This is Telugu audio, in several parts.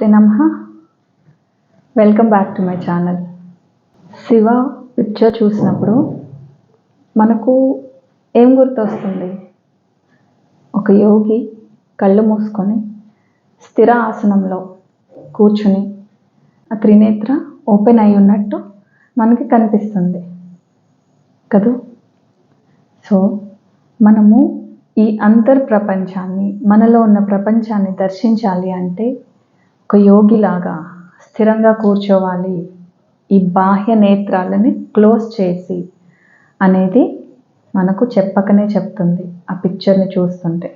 నమః. Welcome back to my channel. Shiva picture చూసినప్పుడు మనకు ఏం గుర్తొస్తుంది? ఒక యోగి కళ్ళు మూసుకొని స్థిర ఆసనంలో కూర్చుని ఆ త్రినేత్ర ఓపెన్ అయి ఉన్నట్టు మనకి కనిపిస్తుంది కదూ. సో మనము ఈ అంతర్ప్రపంచాన్ని, మనలో ఉన్న ప్రపంచాన్ని దర్శించాలి అంటే ఒక యోగిలాగా స్థిరంగా కూర్చోవాలి, ఈ బాహ్య నేత్రాలని క్లోజ్ చేసి అనేది మనకు చెప్పకనే చెప్తుంది ఆ పిక్చర్ని చూస్తుంటే.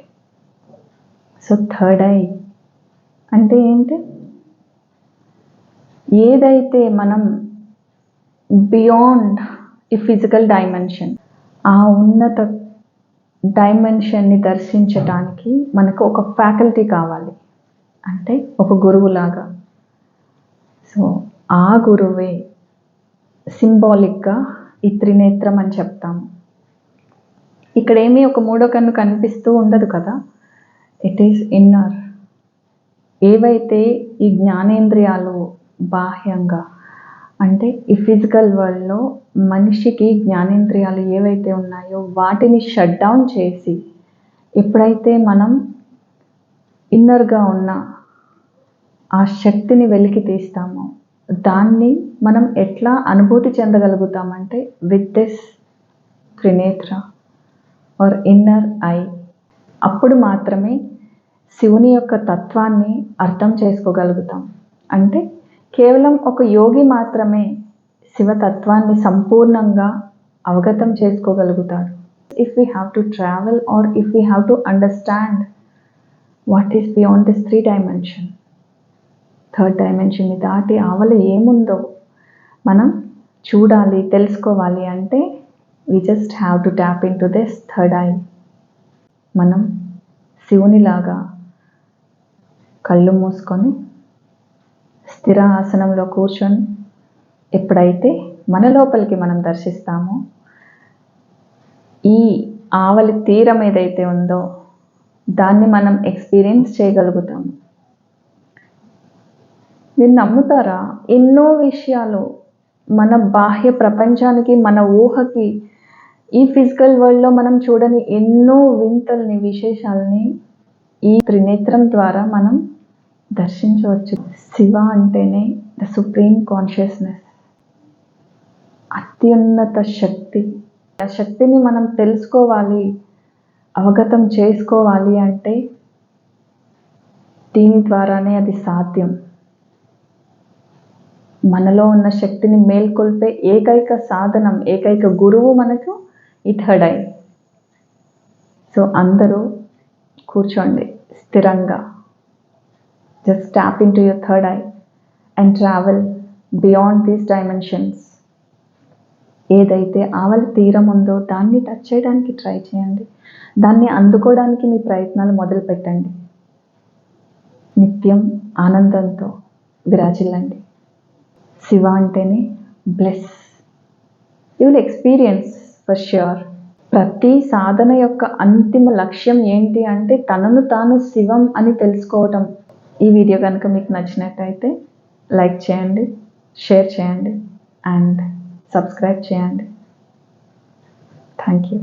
సో థర్డ్ ఐ అంటే ఏంటి? ఏదైతే మనం బియాండ్ ఈ ఫిజికల్ డైమెన్షన్, ఆ ఉన్నత డైమెన్షన్ని దర్శించటానికి మనకు ఒక ఫ్యాకల్టీ కావాలి, అంటే ఒక గురువులాగా. సో ఆ గురువే సింబాలిక్గా ఈ త్రినేత్రం అని చెప్తాము. ఇక్కడ ఏమీ ఒక మూడో కన్ను కనిపిస్తూ ఉండదు కదా. It is inner. ఏవైతే ఈ జ్ఞానేంద్రియాలు బాహ్యంగా, అంటే ఈ ఫిజికల్ వరల్డ్లో మనిషికి జ్ఞానేంద్రియాలు ఏవైతే ఉన్నాయో వాటిని షట్ డౌన్ చేసి, ఎప్పుడైతే మనం ఇన్నర్గా ఉన్న ఆ శక్తిని వెలికి తీస్తామో దాన్ని మనం ఎట్లా అనుభూతి చెందగలుగుతామంటే with this Trinetra or inner eye. అప్పుడు మాత్రమే శివుని యొక్క తత్వాన్ని అర్థం చేసుకోగలుగుతాం. అంటే కేవలం ఒక యోగి మాత్రమే శివతత్వాన్ని సంపూర్ణంగా అవగతం చేసుకోగలుగుతాడు. If we have to travel or if we have to understand what is beyond this 3 dimension, third డైమెన్షన్ని దాటి ఆవల ఏముందో మనం చూడాలి, తెలుసుకోవాలి అంటే we just have to tap in to this third eye. మనం శివునిలాగా కళ్ళు మూసుకొని స్థిర ఆసనంలో కూర్చొని ఎప్పుడైతే మన లోపలికి మనం దర్శిస్తామో ఈ ఆవలి తీరం ఏదైతే ఉందో దాన్ని మనం ఎక్స్పీరియన్స్ చేయగలుగుతాము. మీరు నమ్ముతారా? ఎన్నో విషయాలు మన బాహ్య ప్రపంచానికి, మన ఊహకి, ఈ ఫిజికల్ వరల్డ్లో మనం చూడని ఎన్నో వింతల్ని, విశేషాలని ఈ త్రినేత్రం ద్వారా మనం దర్శించవచ్చు. శివ అంటేనే ద సుప్రీం కాన్షియస్నెస్, అత్యున్నత శక్తి. ఆ శక్తిని మనం తెలుసుకోవాలి, అవగతం చేసుకోవాలి అంటే దీని ద్వారానే అది సాధ్యం. మనలో ఉన్న శక్తిని మేల్కొల్పే ఏకైక సాధనం, ఏకైక గురువు మనకు ఈ థర్డ్ ఐ. సో అందరూ కూర్చోండి స్థిరంగా. Just tap in to your third I and travel beyond these dimensions. ఏదైతే ఆవలి తీరం ఉందో దాన్ని టచ్ చేయడానికి ట్రై చేయండి. దాన్ని అందుకోవడానికి మీ ప్రయత్నాలు మొదలు పెట్టండి. నిత్యం ఆనందంతో విరాజిల్లండి. శివ అంటేనే bless. You will experience for sure. ప్రతి సాధన యొక్క అంతిమ లక్ష్యం ఏంటి అంటే తనను తాను శివం అని తెలుసుకోవటం. ఈ వీడియో కనుక మీకు నచ్చినట్టయితే లైక్ చేయండి, షేర్ చేయండి అండ్ సబ్స్క్రైబ్ చేయండి. Thank you.